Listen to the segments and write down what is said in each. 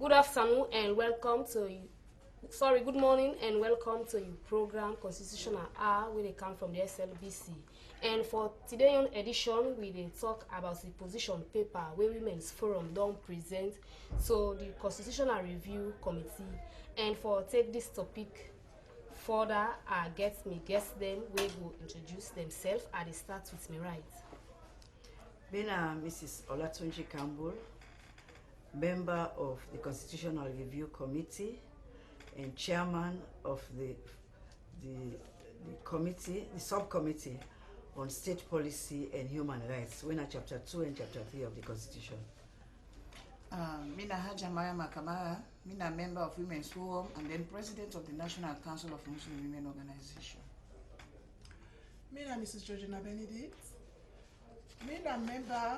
Good afternoon and welcome to you. Good morning and welcome to your program Constitutional Hour where they come from the SLBC. And for today's edition, we will talk about the position paper where Women's Forum don't present to the Constitutional Review Committee. And for take this topic further, I guess them we will introduce themselves. I will start with me right. Mrs. Olatunji Campbell, member of the Constitutional Review Committee and chairman of the committee, the subcommittee on state policy and human rights, when chapter 2 and chapter 3 of the Constitution. Mina Hajamaya Makamara, Mina member of Women's Forum and then president of the National Council of Muslim Women Organization. Mina Mrs. Georgina Benedict, Mina member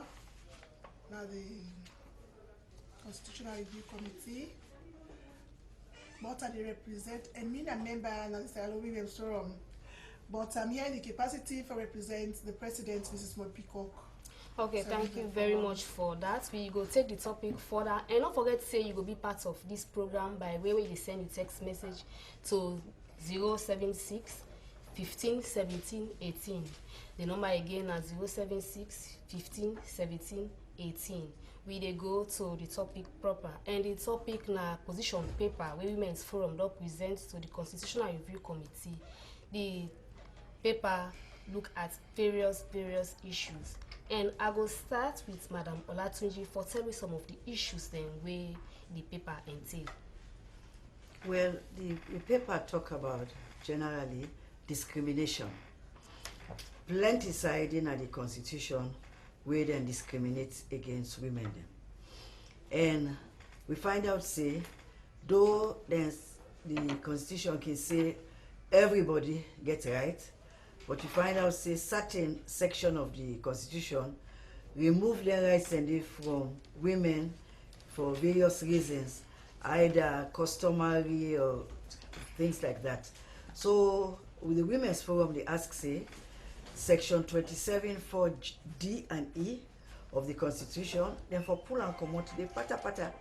of the Constitutional Review Committee, but I represent, and Mina member of the Women's Forum, but I'm here in the capacity for represent the president, Mrs. Mo Peacock. Okay, thank you very much for that. We go take the topic further, and don't forget to say you will be part of this program by way you send a text message to 076 15 17 18. The number again is 076 15 17 18. We dey go to the topic proper, and the topic na position paper where Women's Forum don present to the Constitutional Review Committee. The paper look at various issues, and I go start with Madam Olatunji for tell me some of the issues then where the paper entail. Well, the paper talk about generally discrimination. Plenty side in the Constitution where then discriminates against women. And we find out, say, though there's the Constitution can say everybody gets right, but you find out, say, certain section of the Constitution remove their rights and they from women for various reasons, either customary or things like that. So with the Women's Forum, they ask, say, Section 27 for D and E of the Constitution, then for pull and come out, they pata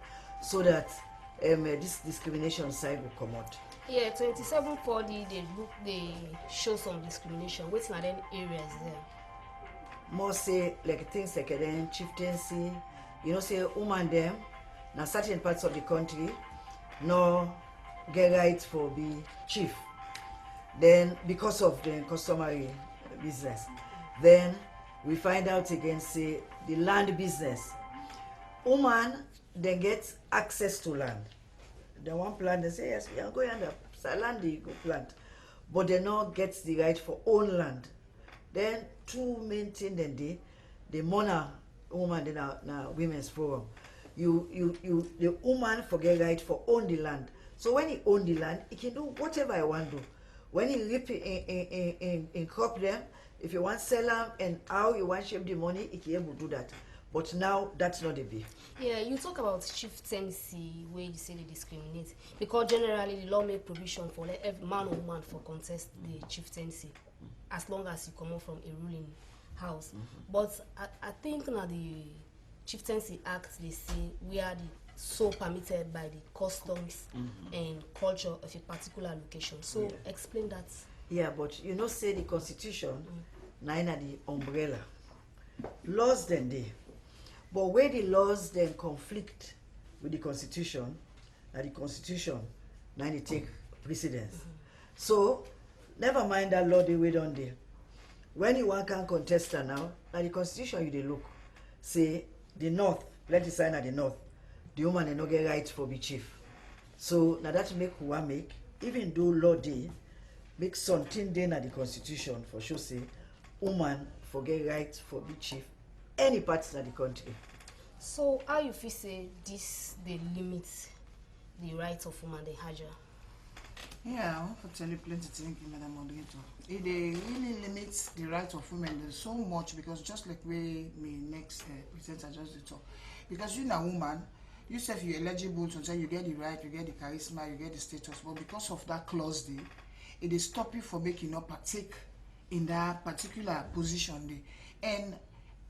so that this discrimination side will come out. Yeah, 27 for they show some discrimination. Which are then areas there? More say like things like then chieftaincy, say woman them, now certain parts of the country, no get rights for be chief. Then because of the customary business, then we find out again, say the land business. Woman then get access to land. They want plant, they say yes, we are going under land they go plant, but they not get the right for own land. Then two main things then the money woman then now Women's Forum. The woman forget right for own the land. So when he own the land, he can do whatever I want to do. When he rip in crop them, if you want sell them and how you want shape the money, he can able to do that. But now that's not a big. Yeah, you talk about chieftaincy where you say they discriminate, because generally the law make provision for like every man or woman for contest the chieftaincy, as long as you come out from a ruling house. But I think now the Chieftaincy Act, they say we are so permitted by the customs and culture of a particular location. So explain that. Yeah, but say the Constitution, neither the umbrella. Laws then they. But where the laws then conflict with the Constitution, the Constitution now they take precedence. So never mind that law they wait on there. When you want can contest now the Constitution you they look. Say the North, let the sign at the North, the woman they no get right for be chief. So now that make who make, even though law they make something then at the Constitution for sure say woman forget right for be chief any parts of the country. So how you feel say this they limit the rights of woman the Haja? Yeah, I want to tell you plenty things, Madam Moderator. It really limits the rights of women. There's so much because just like we next presenter just to talk. Because you're a woman, you say you're eligible to say you get the right, you get the charisma, you get the status, but because of that clause there, it is stop you from making not partake in that particular position there. And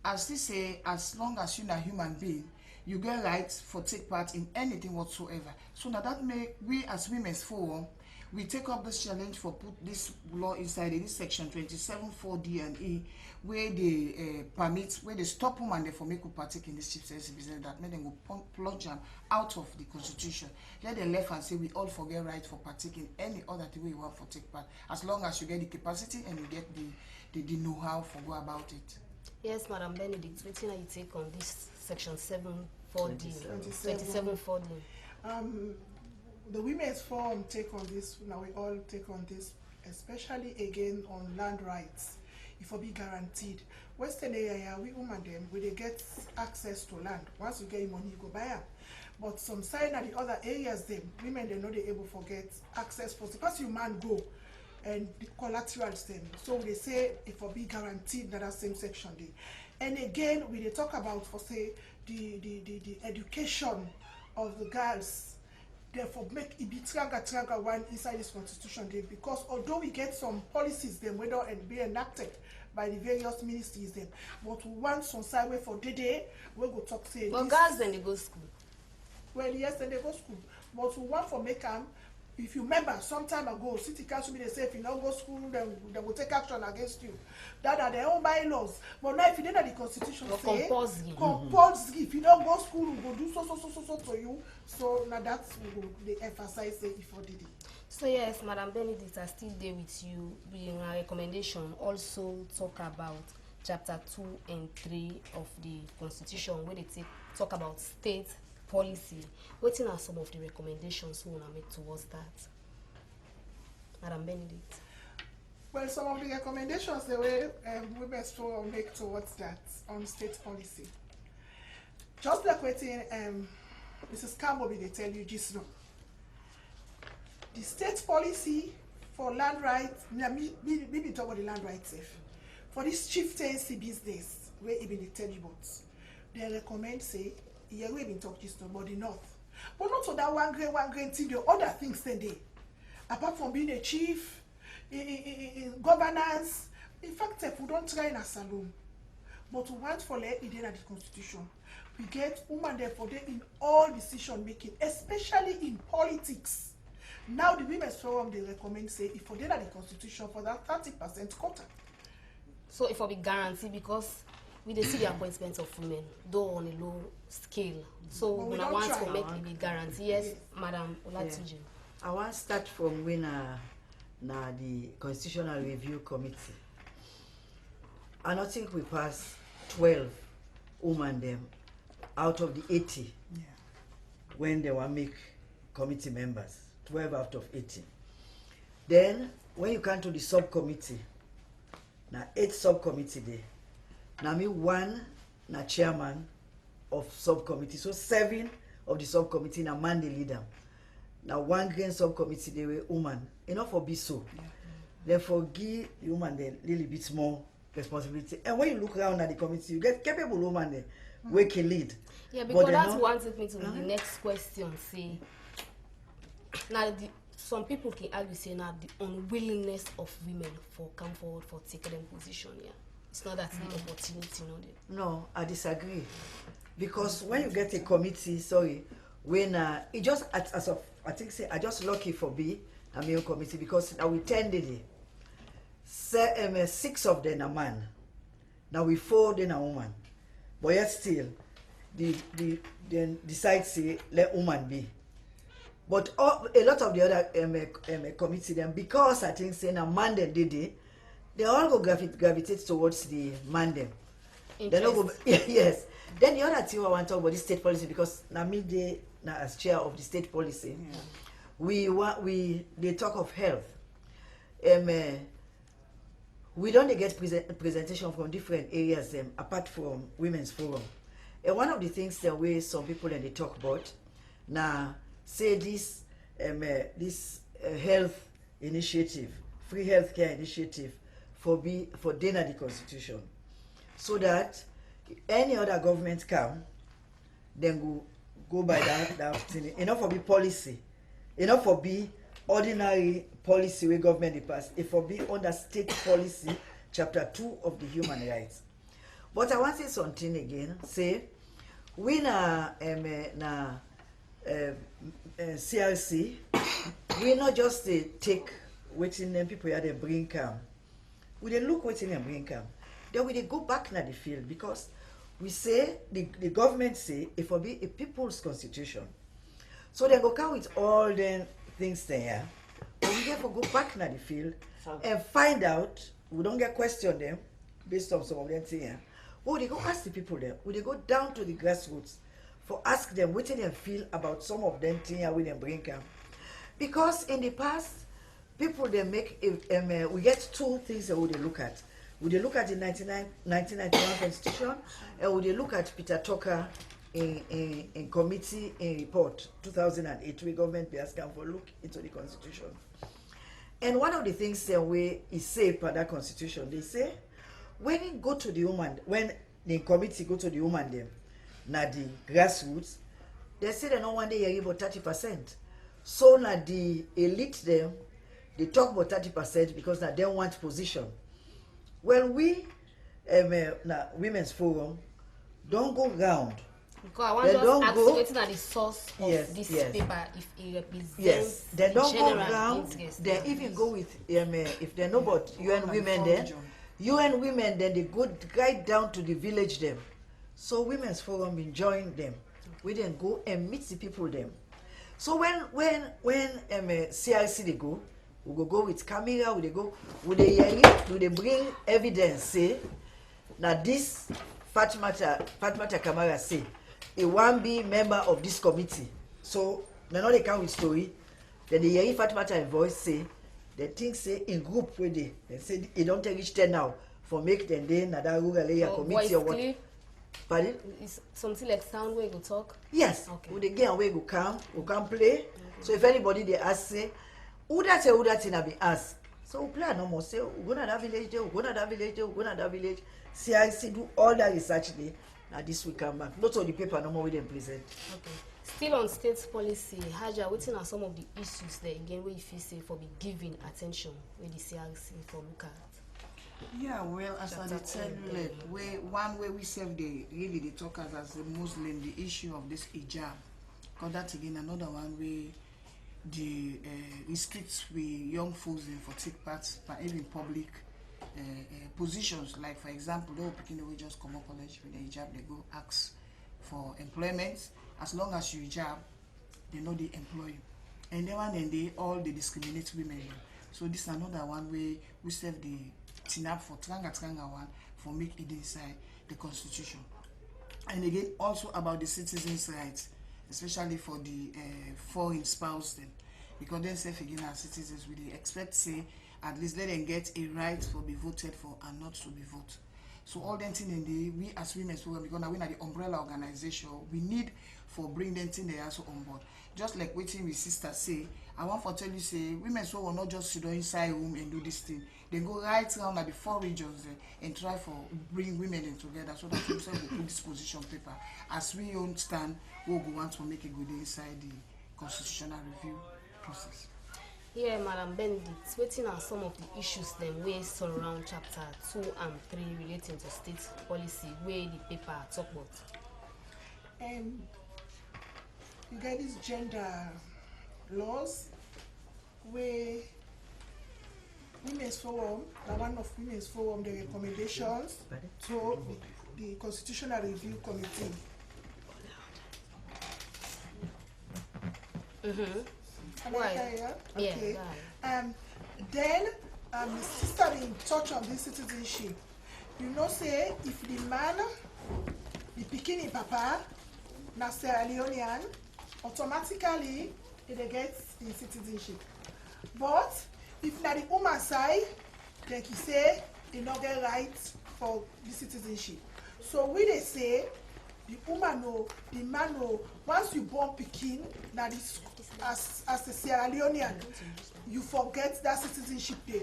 as they say, as long as you're a human being, you get rights for take part in anything whatsoever. So now that make we as Women's Forum, we take up this challenge for put this law inside this section 27(4)(d) and E, where they permit, where they stop women there for make who partake in this chief sensitive business, that make them go plunge them out of the constitution. Let them left and say we all forget right for partaking any other thing we want for take part, as long as you get the capacity and you get the know-how for go about it. Yes, Madam Benedict, what do you take on this section 7(4)(d)? 27(4)(d). The Women's Forum take on this, now we all take on this, especially again on land rights. It will be guaranteed. Western area, we women them, we they get access to land. Once you get your money, you go buy it. But some side at the other areas, them women they not able to get access for because you man go and the collaterals them. So they say it will be guaranteed that same section day. And again, we they talk about for say the education of the girls. Therefore, make it be tranga one inside this constitution day, because although we get some policies them whether and be enacted by the various ministries them, but we want some side way for the day we go talk say. But girls then they go school. Well, yes, then they go school, but we want for make them. If you remember, some time ago, city council they say if you don't go school, then they will take action against you. That are their own bylaws. But now if you didn't the constitution say compulsory. If you don't go school, we will do so to you. So now that's they emphasize say if you did it. So yes, Madam Benedict, I still there with you. In our recommendation, also talk about chapter 2 and 3 of the constitution, where they talk about state policy. What are some of the recommendations we want to make towards that, Madam Benedict? Well, some of the recommendations the way Women's Forum make towards that on state policy. Just like waiting, Mrs. Campbell they tell you just now. The state policy for land rights, maybe talk about the land rights safe. For this chieftaincy business, where even they tell you about, they recommend say, yeah, we've been talking about the north. But not so that one grain thing, the other things then they. Apart from being a chief, in governance, in fact, if we don't try in a salon, but we want for let it in the constitution. We get women there for them in all decision making, especially in politics. Now the Women's Forum they recommend say if for them the constitution for that 30% quota. So if we guarantee, because we dey see the appointments of women, though on a low scale. So we when I don't want try. to make it guarantee, yes, Madam Olatunji. I want to start from when the Constitutional Review Committee. I don't think we pass 12 women them out of the 80 when they were make committee members. 12 out of 80. Then when you come to the subcommittee, now 8 subcommittee there. Now me one na chairman of subcommittee. So 7 of the subcommittee na man the leader. Now one green subcommittee they were woman. Enough for be so. Therefore give the woman a little bit more responsibility. And when you look around at the committee, you get capable woman there, we can lead. Yeah, because that's what takes me to the next question. Say now some people can argue say now the unwillingness of women for come forward for taking them position. Yeah. It's not that the opportunity, No, I disagree. Because when you get a committee, when it just as of I think say I just lucky for be a male committee because now we 10 days. 6 of them are man. Now we 4 then a woman. But yet still, then decide say let woman be. But a lot of the other committee them because I think say a man then did it. They all go gravitate towards the man them. They don't go yes. Then the other thing I want to talk about is state policy because now me as chair of the state policy, they talk of health. We don't get presentation from different areas apart from Women's Forum. And one of the things the way some people they talk about now say this health initiative, free healthcare initiative for dinner the constitution, so that any other government come, then go by that thing. Enough for be policy, enough for be ordinary policy where government they pass. It for be under state policy, chapter 2 of the human rights. But I want to say something again. Say we na CRC, we not just take waiting them people here they bring come. We dey look waiting them bring come. Then we dey go back na the field because we say the government say it will be a people's constitution. So they go come with all the things there. But we therefore go back na the field and find out. We don't get question them based on some of them things. But we go ask the people there. We go down to the grassroots for ask them what they feel about some of them things we them bring come. Because in the past, people they make we get two things that we look at. We look at the 1991 Constitution, and we look at Peter Tucker in committee in report 2008. We government be asking for look into the Constitution. And one of the things that we is say per that Constitution, they say when it go to the woman, when the committee go to the woman them, na the grassroots, they say they don't want to hear about 30%. So na the elite them, they talk about 30% because na they want position. Well, we na Women's Forum don't go round. Because I want They to don't ask go- waiting at the source of Yes, this yes. paper if it represents Yes, they the don't go general round. interest. They even go with if they know about UN women then, UN women then they go right down to the village them. So Women's Forum been join them. We then go and meet the people them. So when CRC they go, we go with camera. We go. We they bring evidence say that this Fatmata Kamara say a one be member of this committee. So now they come with story. Then they hear Fatmata voice say they think say in group where they say it don't reach 10 now for make them day na that rural area committee or what. Clip, Pardon? it's something like sound where you go talk. Yes. Okay. We dey get away go come play. So if anybody they ask say who that thing have been asked. So we play no more say we go to that village there, we go to that village there, we go to that village. CIC do all that research there. Now this will come back. Not on the paper no more we them present. Okay. Still on state policy, Haja, what are some of the issues there again where you feel say for be giving attention where the CRC for look at? Yeah, well, as I did tell you, like, one way we serve they talk as a Muslim, the issue of this hijab. Because that's again another one way the restricts we young folks in for take part by even public positions. Like for example, they were picking the way just come up college with the hijab, they go ask for employment. As long as you hijab, they know they employ you. And then one and they all they discriminate women. So this is another one way we serve the TINAP for Tranga one for make it inside the constitution. And again also about the citizens' rights, especially for the foreign spouse then. Because then self again as citizens we they expect say at least let them get a right for be voted for and not to be voted. So all them thing in the we as Women's Forum because now we are the umbrella organization, we need for bring them thing they also on board. Just like waiting with sister say, I want to tell you say Women's Forum will not just sit inside room and do this thing. They go right around at the 4 regions there and try for bring women in together so that themselves will put this position paper. As we understand, we'll go want to make a good inside the constitutional review process. Yeah, Madam Bendit, waiting are some of the issues then where surround chapter 2 and 3 relating to state policy where the paper talk about. You get these gender laws where Women's Forum, one of Women's Forum, the recommendations to the Constitutional Review Committee. Am I Why? clear? Yeah, Okay. right. Then the sister in touch on this citizenship. You know, say if the man, the bikini papa, na Sierra Leonean, automatically they get the citizenship. But if na the woman side, then he say they not get right for the citizenship. So we they say the woman know, the man know. Once you born pikin, na this as a Sierra Leonean, you forget that citizenship day.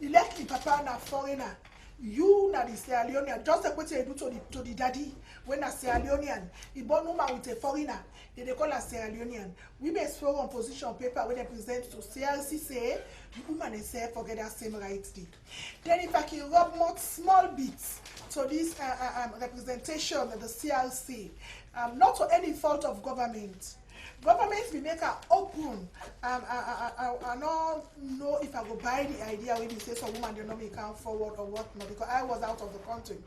You like the papa na foreigner. You na the Sierra Leonean, just like what you do to the daddy when a Sierra Leonean, he born woman with a foreigner, they call a Sierra Leonean. Women's Forum position paper when they present to CRC say the woman is say forget that same rights did. Then if I can rub more small bits to this representation of the CRC, not to any fault of government. Government will make her open. I don't know if I go buy the idea when you say some woman they not come forward or whatnot, because I was out of the country.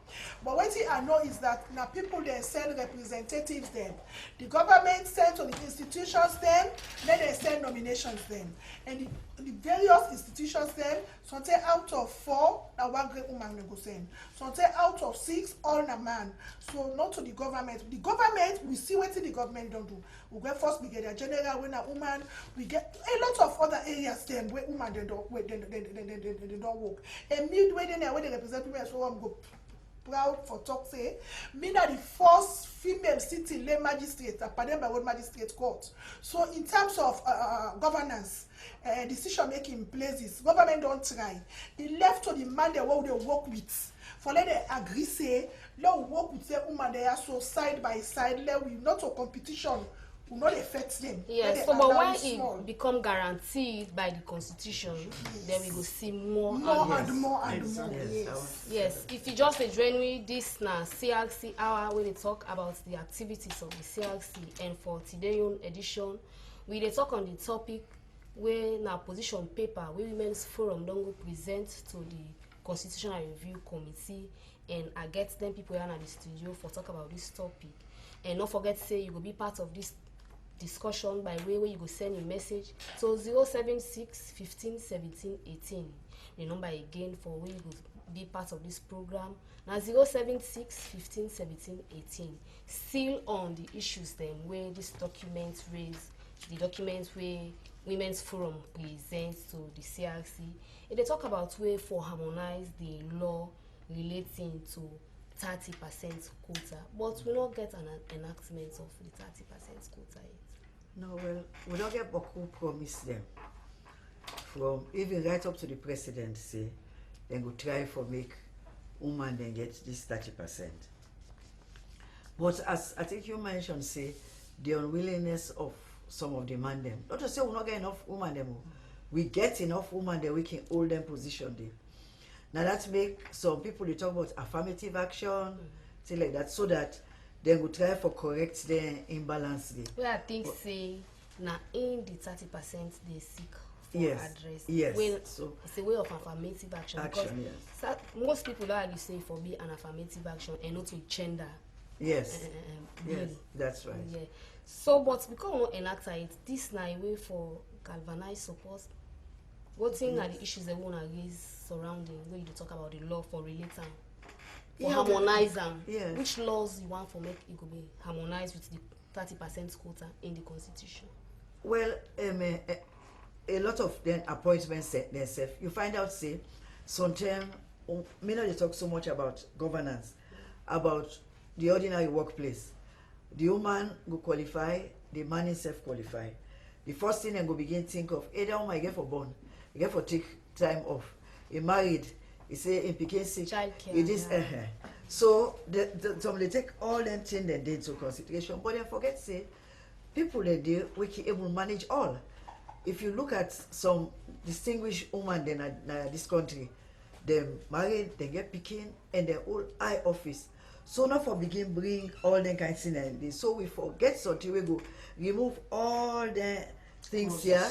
But what I know is that now people they send representatives them. The government send to the institutions them, then they send nominations them. And the various institutions them, something out of 4, now one great woman go send. Something out of 6, all a man. So not to the government. The government, we see what the government don't do. We get first, we get a general, when a woman, we get a lot of other areas then where women they don't work. And midway then where they represent women, so I'm go proud for talk say, me that the first female sitting lay magistrate, pardon by one magistrate court. So in terms of governance, decision making places, government don't try. It left to the man they work with. For let them agree say, let we work with the woman they are so side by side, let we not a competition. Will not affect them. Yes, so but when it become guaranteed by the constitution, then we go see more and more. Yes, if you just a genuine this now CRC hour when they talk about the activities of the CRC, and for today's edition, we they talk on the topic where now position paper where Women's Forum don't go present to the Constitutional Review Committee, and I get them people here in the studio for talk about this topic. And don't forget to say you will be part of this discussion by way where you go send a message so 076 15 17 18. The number again for where you go be part of this program now 076 15 17 18. Still on the issues then where this document raise the documents where Women's Forum presents to the CRC. They talk about way for harmonize the law relating to 30% quota, but we don't get an enactment of the 30% quota yet. No, well, we don't get beaucoup promise them. From even right up to the president say, then go try for make woman then get this 30%. But as I think you mentioned, say, the unwillingness of some of the man them. Not to say we not get enough woman them. We get enough woman that we can hold them position there. Now that make some people they talk about affirmative action, things like that, so that they will try for correct the imbalance there. Well, I think say now in the 30% they seek for address. Yes. Well, so it's a way of affirmative action. Because most people like you say for be an affirmative action and not to gender. Yes. Yes, that's right. Yeah. So, but because we not enact it, this now a way for galvanized support. What thing are the issues they want to raise surrounding where you talk about the law for relating, for harmonize them? Yes. Which laws you want for make it go be harmonized with the 30% quota in the constitution? Well, a lot of then appointments themselves. You find out say sometimes me not they talk so much about governance, about the ordinary workplace. The woman go qualify, the man himself qualify. The first thing I go begin think of either woman I get for born, I get for take time off. He married, he say he became sick. Childcare. It is So some they take all them things they did into consideration, but they forget say people they do we can able manage all. If you look at some distinguished women in this country, they married, they get picking, and they all high office. So now for begin bring all them kinds of things. So we forget something we go remove all the things here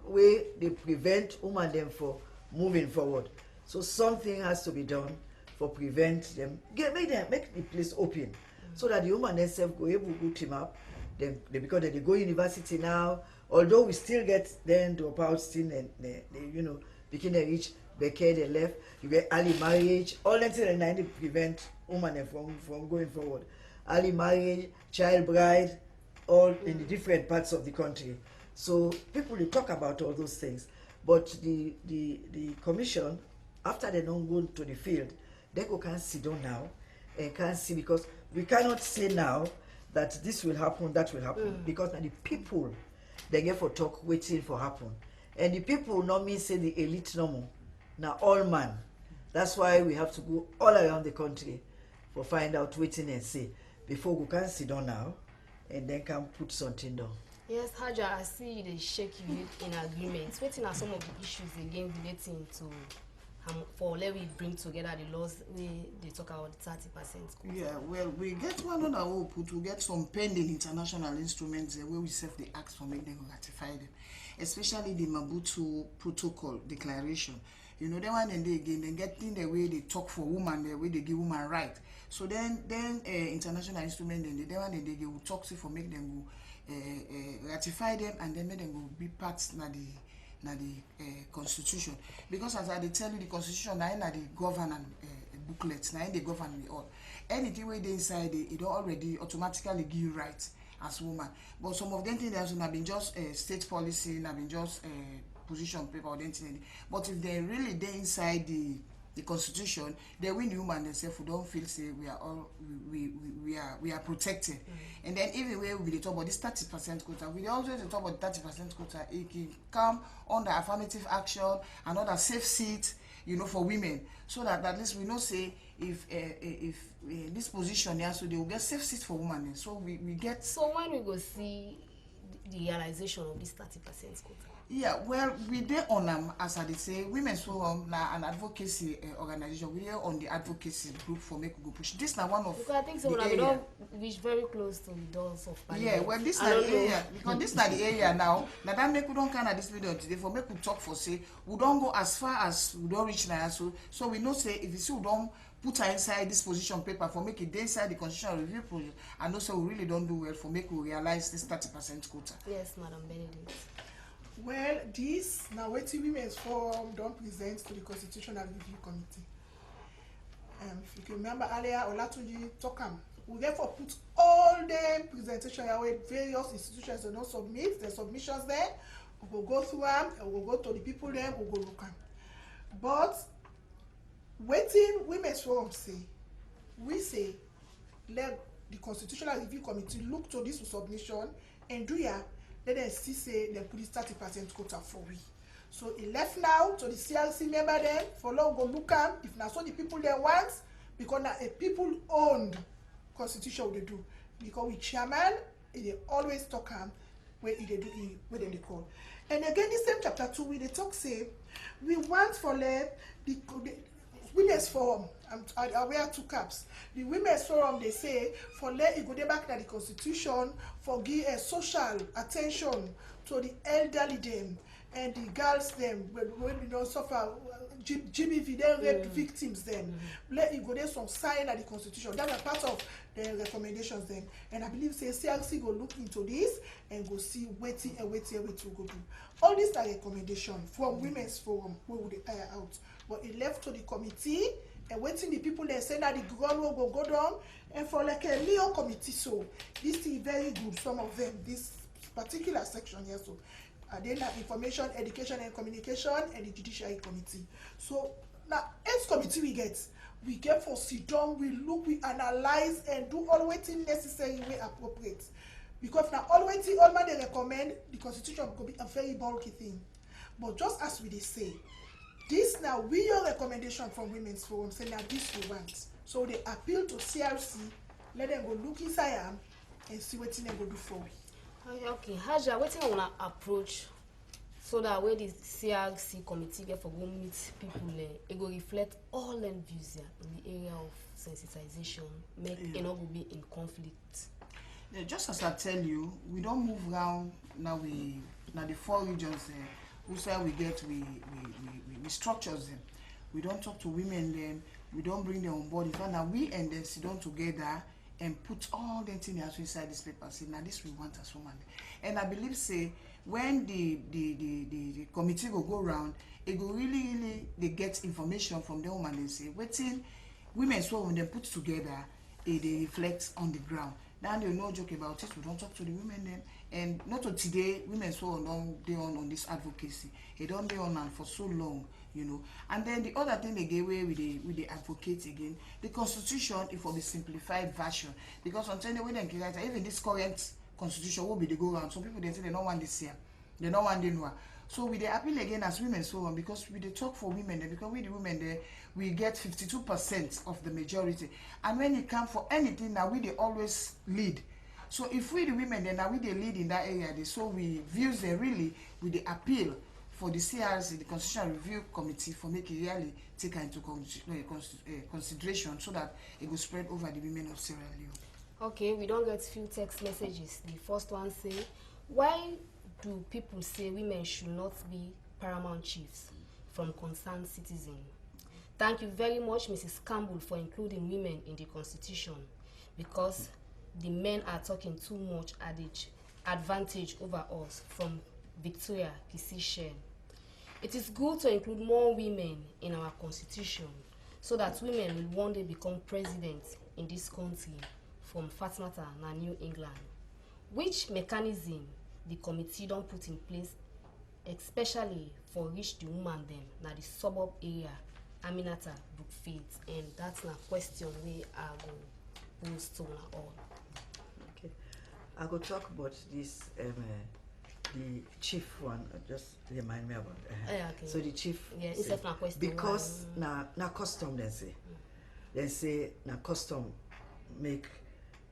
where they prevent women them for moving forward. So something has to be done for prevent them. Make the place open so that the women themselves go able to go team up. Then because they go university now, although we still get them to about still they begin to reach Becca they left, you get early marriage, all that things that they prevent women from going forward. Early marriage, child bride, all in the different parts of the country. So people they talk about all those things. But the commission, after they don't go to the field, they go can sit down now and can see, because we cannot say now that this will happen, that will happen, because now the people they get for talk waiting for happen. And the people not mean say the elite normal. Now all man. That's why we have to go all around the country for find out waiting and see before we can sit down now and then can put something down. Yes, Haja, I see they shake you in agreement. Waiting are some of the issues again relating to for let we bring together the laws they talk about 30%. Yeah, well, we get one other hope to get some pending international instruments where we serve the acts for make them ratify them, especially the Maputo Protocol Declaration. You know, they one and they again, then getting the way they talk for women, the way they give women right. So then international instrument, then they one and they will talk to for make them go ratify them, and then make them go be parts na the constitution. Because as I tell you, the constitution na the governance booklets, na they govern we all. Anything where they inside it don't already automatically give you rights as woman. But some of them things that have been just state policy, have been just position paper or anything. But if they really they inside the constitution, they win the woman themselves who don't feel say we are all we are protected. And then even where we talk about this 30% quota, we always talk about 30% quota. It can come under affirmative action, another safe seat, you know, for women, so that at least we know say if this position, yeah, so they will get safe seats for women. So we get. So when we go see the realization of this 30% quota? Yeah, well, we there on as I say, Women's Forum na an advocacy organization. We are on the advocacy group for make we go push. This now one of because I think so we don't reach very close to the doors of Parliament. Yeah, well, this na the area because this na the area now. Now that make we don't kind of this video today for make we talk for say we don't go as far as we don't reach now. So we know say if you see we don't put her inside this position paper for make it inside the constitutional review project, and also we really don't do well for make we realize this 30% quota. Yes, Madam Benedict. Well, this now wetin Women's Forum don't present to the Constitutional Review Committee. If you can remember earlier, Olatunji talk we therefore put all the presentation away various institutions and not submit the submissions there. We will go through them, and we'll go to the people there, we'll go look them. But waiting Women's Forum say, we say let the Constitutional Review Committee look to this submission and do ya. Let them still say they put this 30% quota for we. So it left now to the CRC member then for long go look am if now so the people they want, because now a people owned constitution they do. Because we chairman they always talk where they do where they call. And again this same chapter 2 we they talk say we want for the Women's Forum. I'm aware 2 caps. The Women's Forum they say for let it go back to the constitution for give a social attention to the elderly them and the girls them when we don't suffer GBV then rape victims then. Let it go there some sign at the constitution. That's a part of the recommendations then. And I believe say CRC go look into this and go see waiting to go do. All these are recommendation from Women's Forum where would they hire out. But it left to the committee and waiting the people they say that the ground will go down and for like a Leone committee. So this is very good. Some of them, this particular section here. So then have information, education and communication and the judiciary committee. So now each committee we get for sit down, we look, we analyze and do all waiting necessary way appropriate. Because now all waiting all man they recommend the constitution could be a very bulky thing. But just as we say, this now we your recommendation from Women's Forum say now this we want. So they appeal to CRC, let them go look inside them and see what they go do for we. Okay, Haja, what you wanna approach so that way the CRC committee get for go meet people it go reflect all them views here in the area of sensitization, make it not go be in conflict. Yeah, just as I tell you, we don't move around now the 4 regions who say we structures them. We don't talk to women then, we don't bring them on board. In fact, now we and them sit down together and put all the things inside this paper. Say, now this we want as woman. And I believe say when the committee will go around, it will really they get information from the woman and say, waiting Women's Forum when they put together, they reflect on the ground. Now they no joke about it. We don't talk to the women then. And not to today, Women's Forum don't they on this advocacy. It don't be on for so long, you know. And then the other thing they gave away with the advocate again, the constitution it will be simplified version. Because on the way they can even this current constitution will be the go around. Some people they say they don't want this year. They don't want the new. So we they appeal again as Women's Forum because we they talk for women there, because we the women there we get 52% of the majority. And when it comes for anything now we they always lead. So if we the women then now we they lead in that area, so we views they really with the appeal for the CRC, the Constitutional Review Committee, for making really take into consideration so that it will spread over the women of Sierra Leone. Okay, we don't get few text messages. The first one say, why do people say women should not be paramount chiefs from concerned citizen? Thank you very much, Mrs. Campbell, for including women in the constitution, because the men are talking too much advantage over us. From Victoria Kisishen. It is good to include more women in our constitution so that women will one day become president in this country. From Fatmata, na New England. Which mechanism the committee don't put in place, especially for reach the woman them, na the suburb area, Aminata, Brookfield, and that's na question we are going to pose to na all. Okay, I go talk about this. The chief one. Just remind me about. Okay. So the chief. Yeah, it's a question. Because na custom they say na custom make.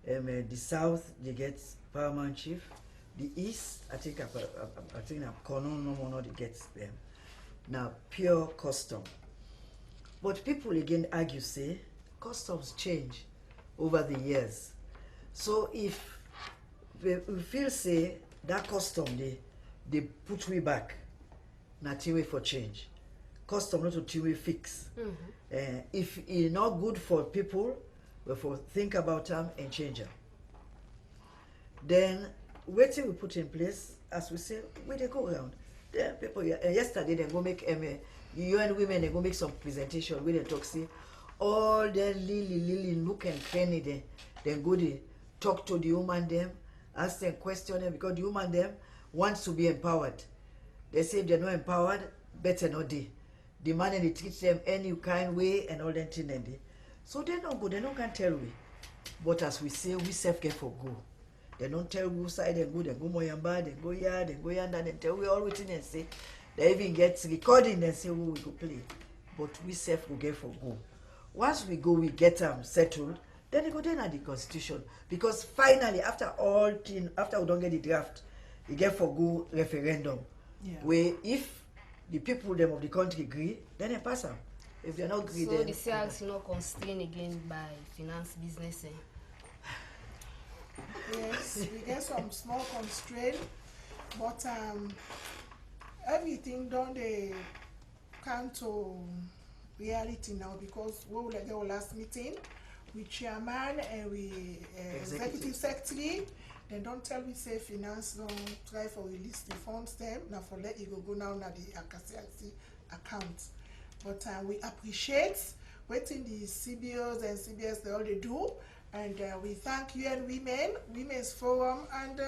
The south they get paramount chief. The east I think na Kono no more they get them. Now pure custom. But people again argue say customs change over the years. So if we feel say that custom they put we back, na way for change. Custom not to way fix. If it's not good for people, we for think about them and change them. Then waiting we put in place, as we say, where they go around. Then people yesterday they go make the UN women they go make some presentation where they talk see all the Lily look and cranny then go they talk to the woman them, ask them question them, because the woman them wants to be empowered. They say if they're not empowered, better not they. The man and they teach them any kind way and all that thing and they. So they don't go, they don't can tell we. But as we say, we self get for go. They don't tell who side they go Moyamba, they go here, they go yonder, they tell we all waiting and say. They even get recording and say who we go play. But we self will get for go. Once we go, we get them settled, then they go then at the constitution. Because finally, after all thing, after we don't get the draft, we get for go referendum. Yeah. Where if the people them of the country agree, then they pass them. If they're not agree, so then the CRC not constrained again by finance business. Yes, we get some small constraint, but everything don't they come to reality now, because we will get our last meeting with chairman and we executive secretary. They don't tell me say finance don't try for release the funds them now for let it go now na the CRC account. But we appreciate waiting the CBOs and CBS they all they do, and we thank UN Women, Women's Forum, and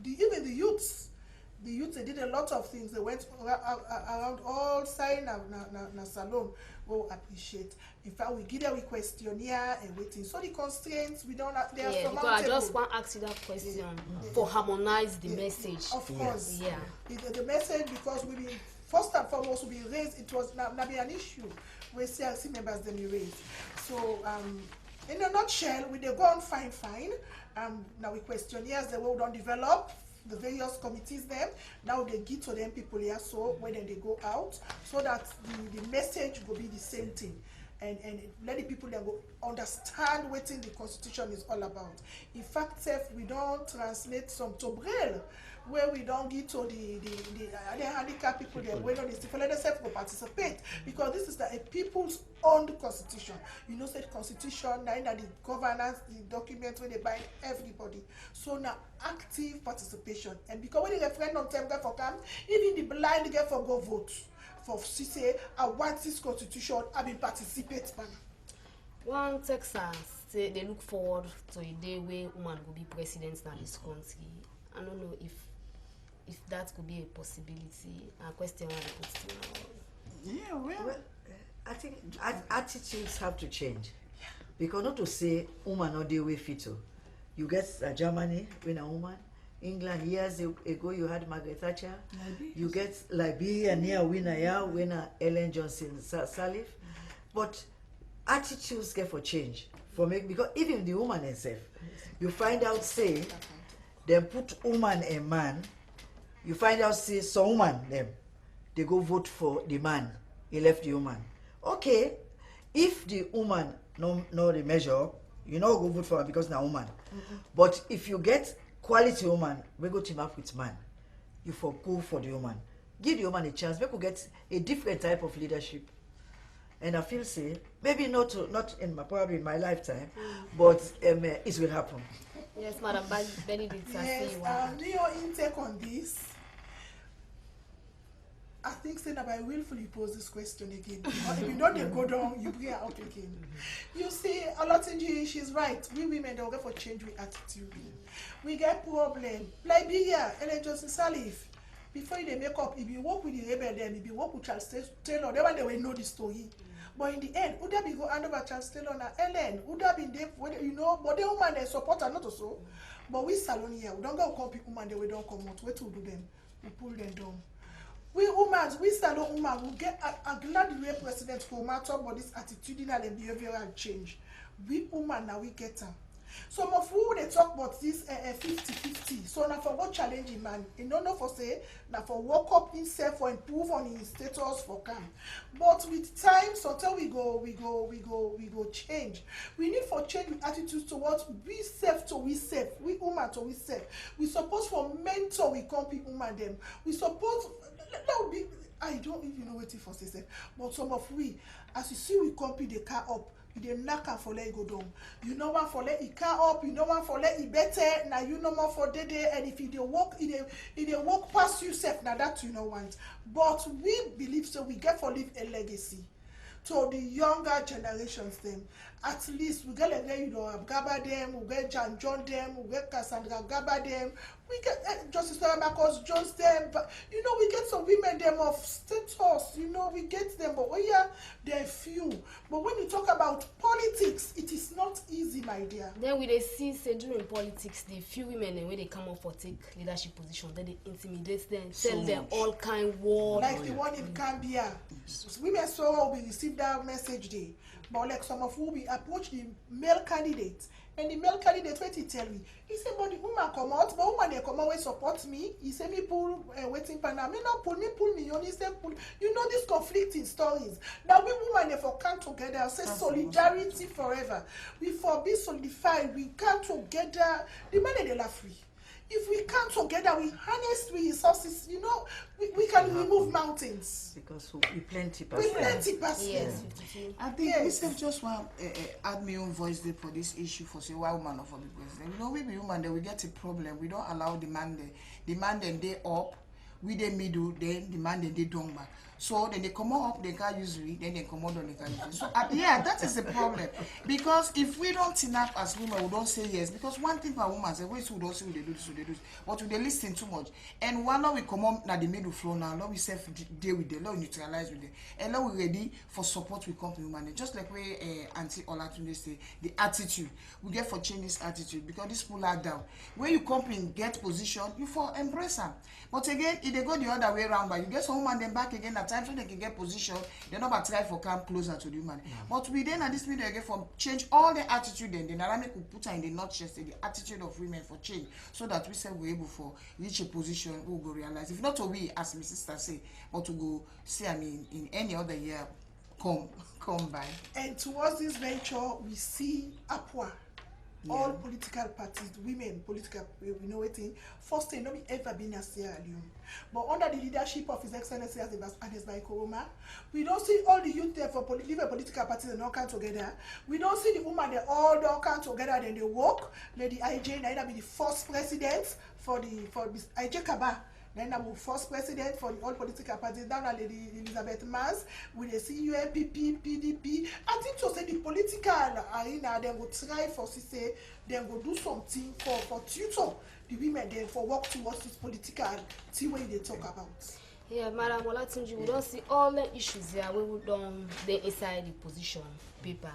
even the youths. The youths they did a lot of things. They went around all sides na salon. We appreciate. In fact, we give them a questionnaire and waiting. So the constraints we don't. They are surmountable. Because I just want to ask you that question for harmonize the message. Of course. Yeah. The message, because we be first and foremost we be raised. It was not be an issue where CRC members then we raised. So in a nutshell, we they go on fine. Now we questionnaires the way we don't develop. The various committees them now they give to them people here, so when they go out, so that the message will be the same thing, and let the people then go understand what the constitution is all about. In fact, we don't translate some to Braille, where we don't give to the handicapped people there, where don't they let themselves go participate, because this is a people's own constitution. You know, say the constitution, now the governance, the document where they bind everybody. So now active participation, and because when the referendum time get for come, even the blind get for go vote for say I want this constitution, I will participate. Man. One Texas say they look forward to a day where woman will be president in this country. I don't know if that could be a possibility. A question I put to Yeah, well, I think attitudes have to change. Because not to say woman not the way fit. You get Germany when a woman, England years ago you had Margaret Thatcher. You get Liberia near winner when Ellen Johnson Sirleaf. But attitudes get for change. Because even the woman herself, you find out say they put woman and man. You find out say some woman them they go vote for the man, he left the woman. Okay, if the woman no the measure, you know go vote for her because na woman. But if you get quality woman, we go team up with man. You for go for the woman. Give the woman a chance. We could get a different type of leadership. And I feel say maybe not in my probably in my lifetime, but it will happen. Yes, Madam Benedict. Yes, your intake on this. I think say that I willfully pose this question again. If you know they go down, you bring her out again. You see, Olatunji, she's right. We women don't get for change with attitude. We get problem. Like Bia, Ellen Johnson Salif. Before they make up, if you work with the rebel, then if you work with Charles Taylor, they will know the story. But in the end, would that be go hand over Charles Taylor and Ellen? Would that be there, you know? But the woman they support her not also. But we salon here, we don't go call people woman, we don't come out. Wait to do them. We pull them down. We women, we salon woman, we get a glad the way president for matter about this attitudinal and behavioral change. We women now we get them. Some of who they talk about this 50-50. So now for what challenging man, you don't know for say now for work up himself for improve on his status for camp. But with time, so until we go change. We need for change with attitudes towards we self to we self, we woman to we self. We suppose for mentor we come people man them. We suppose that would be I don't even know what it for say, but some of we as you see we compete the car up. You dey knock am for let it go down. You know one for let it car up. You know one for let it better. Now you know more for day. And if it dey walk, it dey walk past yourself. Now that you know want. But we believe so. We get for leave a legacy to the younger generations. Them at least we get like you know Gaba them. We get John them. We get Cassandra Gaba them. We get Justice Marcus Jones them. But you know we get some women them of status. You know we get them. But oh yeah, they're few. But when you talk about politics, it is not easy, my dear. Then we they see say during politics, the few women and when they come up for take leadership position, then they intimidate them, tell them all kind words. Like the one in Gambia. Women so we receive that message day. But like some of who we approach the male candidates. And the male candidate, what he tell me? He said, but the woman come out, but woman they come out and support me. He said, me pull waiting for now. Me not pull me, you understand? Pull. You know these conflicting stories. Now we women they for come together, say solidarity forever. We for be solidified, we come together. The money they laugh free. If we come together, we harness resources, you know, we can remove mountains. Because we plenty We plenty person. Yes. I think myself just want add my own voice there for this issue for say why woman not for the president. You know, we be woman there we get a problem. We don't allow the man then they up, we the middle, then the man then they down back. So then they come up, they can't use it, then they come out, they can't use it. So yeah, that is the problem. Because if we don't enough as women, we don't say yes. Because one thing for women say, wait, we don't say they do this, they do this. But they listen too much. And one now we come up now the middle floor now, now we self deal with them, now we neutralize with them. And now we ready for support we come to women. Just like we Auntie Olatunde say, the attitude. We get for change this attitude because this pull her down. When you come in, get position, you for embrace them. But again, if they go the other way around, but you get some woman then back again at times so they can get position, they're not try for come closer to the woman. But we then at this meeting again for change all the attitude then the dynamic will put her in the nutshell, the attitude of women for change, so that we say we're able for reach a position we'll go realize. If not to we as my sister say, but to go see I mean in any other year come by. And towards this venture we see upward. All political parties, women, political, we know what thing. First thing, nobody ever been a Sierra Leone. But under the leadership of His Excellency Adebayo Koroma, we don't see all the youth there for different political parties and all come together. We don't see the women they all don't come together, then they work. Lady IJ Naida be the first president for IJ Kaba. Then I'm first president for the all political parties. Now Lady Elizabeth Mars with the CUNPP, PDP. I think to say the political arena, they will try for say they will do something for tutor the women then for work towards this political thing when they talk about. Yeah, Madam Olatunji, we don't see all the issues here we would they inside the position paper.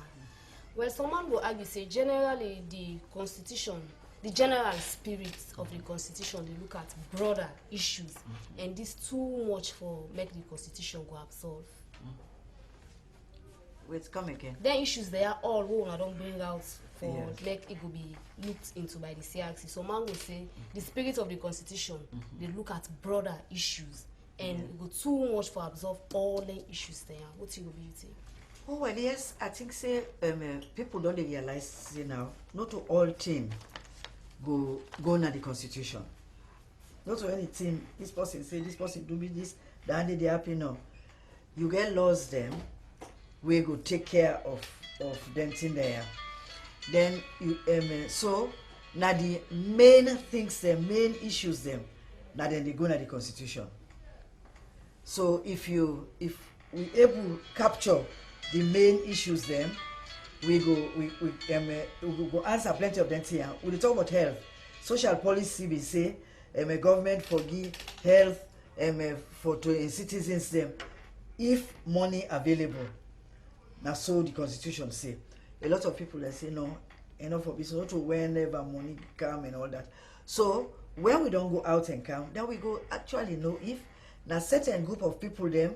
Well, someone will argue say generally the constitution. The general spirit of the constitution, they look at broader issues, and this too much for make the constitution go absorb. Wait, come again. The issues they are all who I don't bring out for make it will be looked into by the CRC. So man will say the spirit of the constitution, they look at broader issues, and it go too much for absorb all the issues there. What you go be think? Oh well, yes, I think say people don't realize say now not to all thing go na the constitution. Not to anything this person say this person do me this, that they happy now. You get laws them we go take care of them thing there. Then you so now the main things them main issues them now then they go na the constitution. So if we able capture the main issues them, we go answer plenty of them here. We talk about health, social policy. We say government forgive health for to citizens them if money available. Now so the constitution say. A lot of people they say no, enough of this not to whenever money come and all that. So when we don't go out and come, then we go actually know if na certain group of people then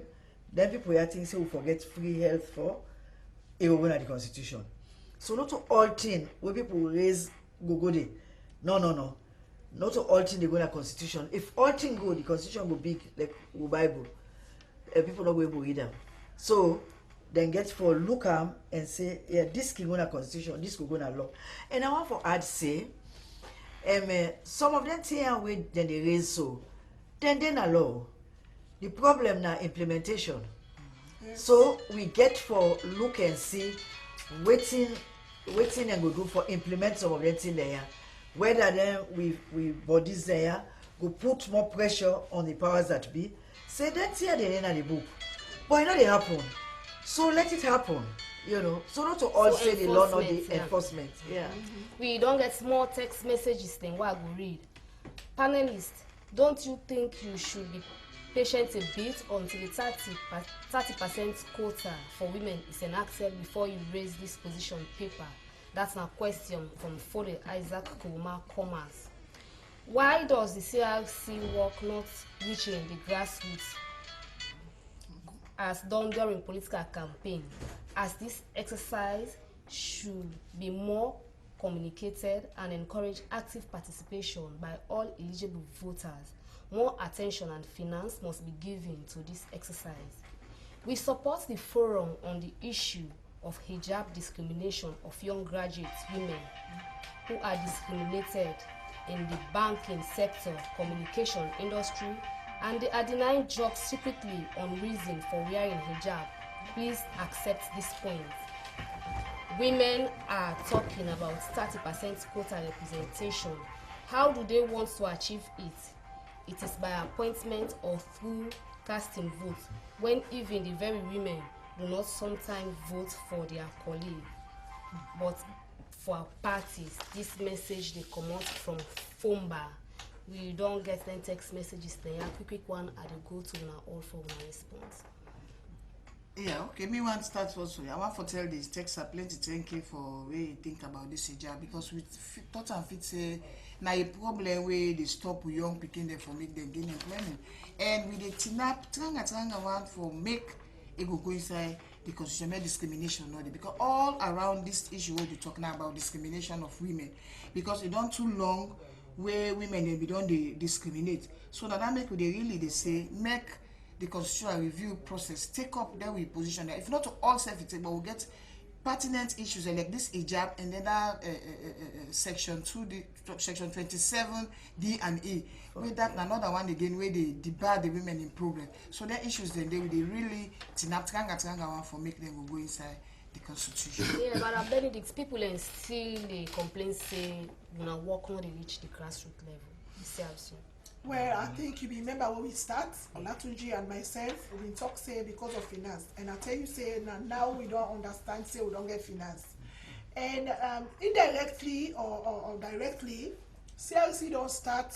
people are think say we forget free health for it will go na the constitution. So not to all thing where people raise go there. No. Not to all thing they go na constitution. If all thing go, the constitution go big like the Bible. People not go able to read them. So then get for look am and say, yeah, this can go na constitution, this could go na law. And I want for add say, some of them things where then they raise so, then na law. The problem na implementation. So we get for look and see waiting and go do for implement some of them things there. Whether then we bodies there go put more pressure on the powers that be. Say that's here they in the book. But you know they happen. So let it happen. You know. So not to all say the law not the enforcement. Yeah. We don't get small text messages then what I go read. Panelists, don't you think you should be patient a bit until the 30% quota for women is enacted before you raise this position paper? That's a question from Fode Isaac Kuma Commerce. Why does the CRC work not reaching the grassroots as done during political campaign? As this exercise should be more communicated and encourage active participation by all eligible voters. More attention and finance must be given to this exercise. We support the forum on the issue of hijab discrimination of young graduate women who are discriminated in the banking sector, communication industry, and they are denied jobs secretly on reason for wearing hijab. Please accept this point. Women are talking about 30% quota representation. How do they want to achieve it? It is by appointment or through casting votes, when even the very women do not sometimes vote for their colleague. But for parties, this message they come out from Fomba. We don't get them text messages there. Quick one, I will go to now all for my response. Yeah, okay, me want to start also. I want to tell this text are plenty thank you for where you think about this hijab, because we thought and fit say now a problem where they stop young picking them for make them gain employment. And with the tinap tranga want for make it go inside the constitutional discrimination not because all around this issue we'll be talking about discrimination of women, because it don't too long where women they don't they discriminate. So that make they really they say make the constitutional review process take up then we position that if not to all self-it, but we'll get pertinent issues like this hijab and then that section 2 section 27 D and E with that another one again where they debar the women in problem. So their issues then they really tinap one for make them go inside the constitution. Yeah, but Benedict, people and still they complain say when I work on they reach the grassroots level. You see how soon. Well, I think you remember when we start, Olatunji and myself, we talk say because of finance. And I tell you say now we don't understand, say we don't get finance. And indirectly or directly, CRC don't start,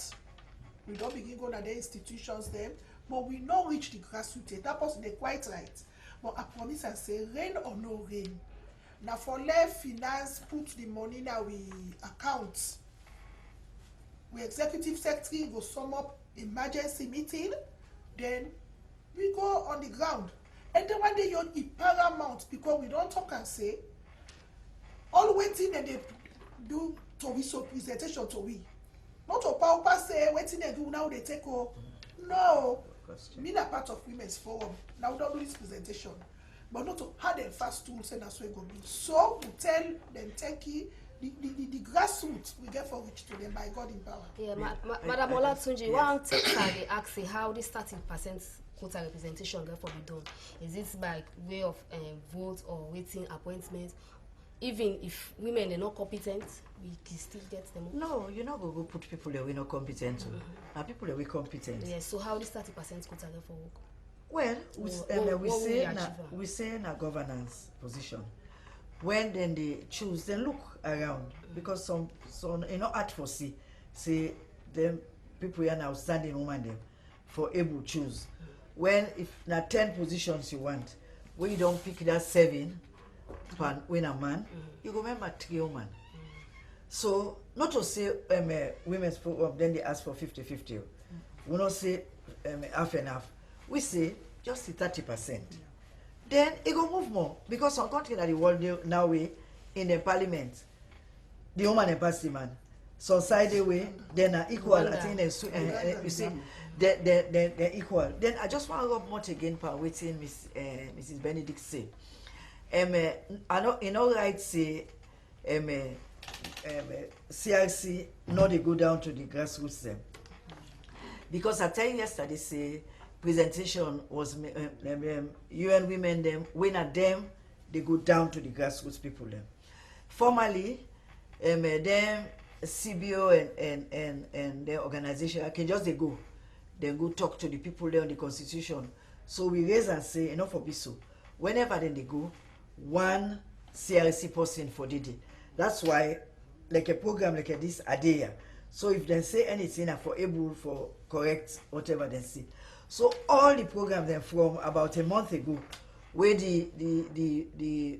we don't begin going to the institutions then, but we don't reach the grassroots. That person they're quite right. But I promise and say rain or no rain. Now for left finance put the money now we account. We executive secretary go sum up emergency meeting, then we go on the ground. And then one day you're paramount because we don't talk and say all waiting and they do to we so presentation to we. Not to power say waiting they do now they take over. No, question. Me na part of women's forum. Now we don't do this presentation. But not to have them fast tools and that's where go be. So we tell them thank you. The grassroots we get for which to them by God in power. Yeah, Madam Olatunji, one thing they ask how this 30% quota representation get for be done. Is it by way of vote or waiting appointments? Even if women are not competent, we can still get them. No, you're not going to put people that we're not competent. Now people that we're competent. Yeah, so how this 30% quota get for work? Well, we say in a governance position. When then they choose, then look around because some art for say them people are now standing woman them for able to choose. When if na 10 positions you want, when you don't pick that 7 when a man, you go remember 3 women. So not to say women's program then they ask for 50-50. We not say half and half. We say just the 30%. Then it go move more because some country that the world now way in the parliament, the woman and pass the man. So side the way, then are equal. I think you see, they're equal. Then I just want to rub much again for waiting Mrs. Benedict say. I know in all right say CRC not they go down to the grassroots them. Because I tell you yesterday say presentation was UN women them when at them they go down to the grassroots people them. Formally, them CBO and their organization I can just they go talk to the people there on the constitution. So we raise and say enough for be so. Whenever then they go, one CRC person for Didi. That's why like a program like this are there. So if they say anything for able for correct whatever they say. So all the programs then from about a month ago, where the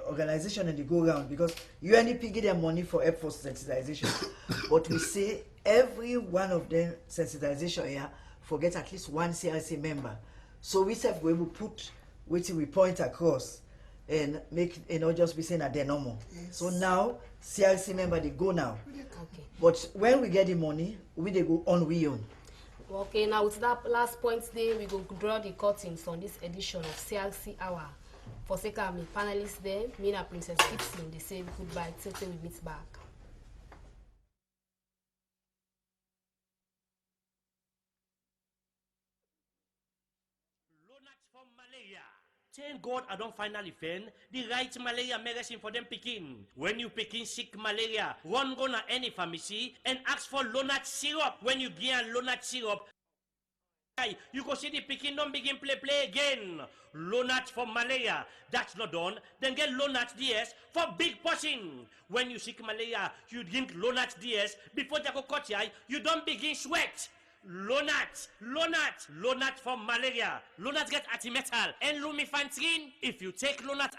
organization and they go around because UNDP give them money for help for sensitization, but we say every one of them sensitization here forget at least one CRC member. So we say we will put waiting we point across and make just be saying that they're normal. Yes. So now CRC member they go now. Okay. But when we get the money, we they go on we own. Okay, now with that last point there, we go draw the curtains on this edition of CRC Hour. For sake of my panelists there, me and Princess Gibson, they say goodbye till we meet back. Lonats from malaria. Thank God I don't finally find the right malaria medicine for them picking. When you picking sick malaria, run go to any pharmacy and ask for Lonat syrup. When you get Lonat syrup, you go see the picking don't begin play again. Lonat for malaria. That's not done. Then get Lonat DS for big pushing. When you sick malaria, you drink Lonat DS before they go cut you don't begin sweat. Lonat for malaria. Lonat get antimetal and lumefantrine. If you take Lonat,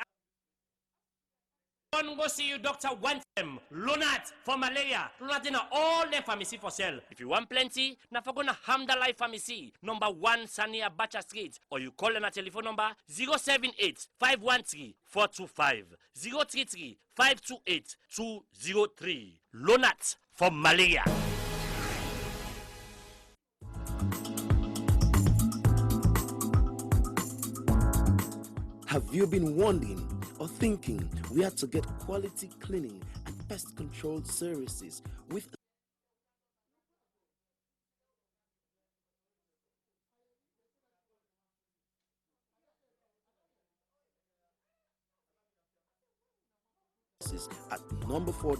don't go see your doctor one time. Lonat for malaria. Lonat in all them pharmacy for sale. If you want plenty, now for gonna Hamdallah Pharmacy, number 1 Sania Bacha Street, or you call on a telephone number 078 513 425 033 528 203. Lonat for malaria. Have you been wondering or thinking where to get quality cleaning and pest control services with at number 4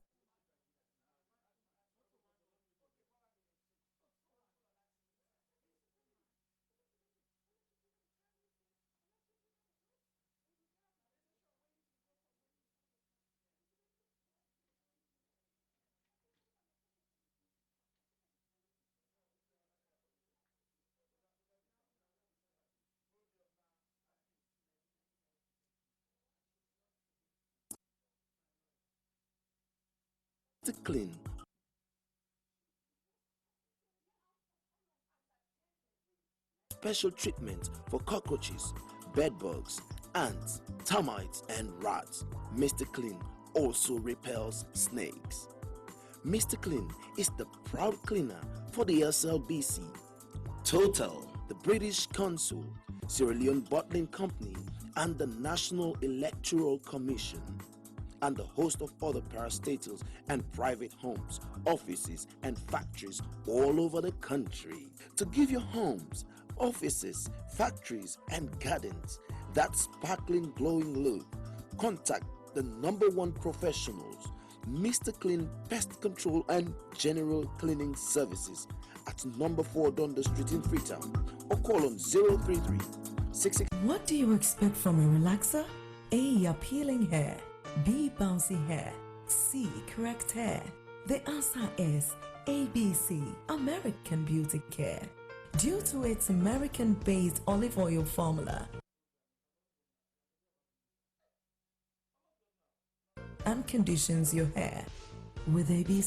to clean? Special treatment for cockroaches, bedbugs, ants, termites, and rats. Mr. Clean also repels snakes. Mr. Clean is the proud cleaner for the SLBC. Total the British Consul, Sierra Leone Bottling Company, and the National Electoral Commission, and a host of other parastatals and private homes, offices, and factories all over the country. To give your homes, offices, factories, and gardens that sparkling, glowing look, contact the #1 professionals, Mr. Clean Pest Control and General Cleaning Services at number 4 Dundas Street in Freetown, or call on 033 66. What do you expect from a relaxer? A. Appealing hair. B. Bouncy hair. C. Correct hair. The answer is ABC, American Beauty Care. Due to its American-based olive oil formula and conditions your hair with ABC.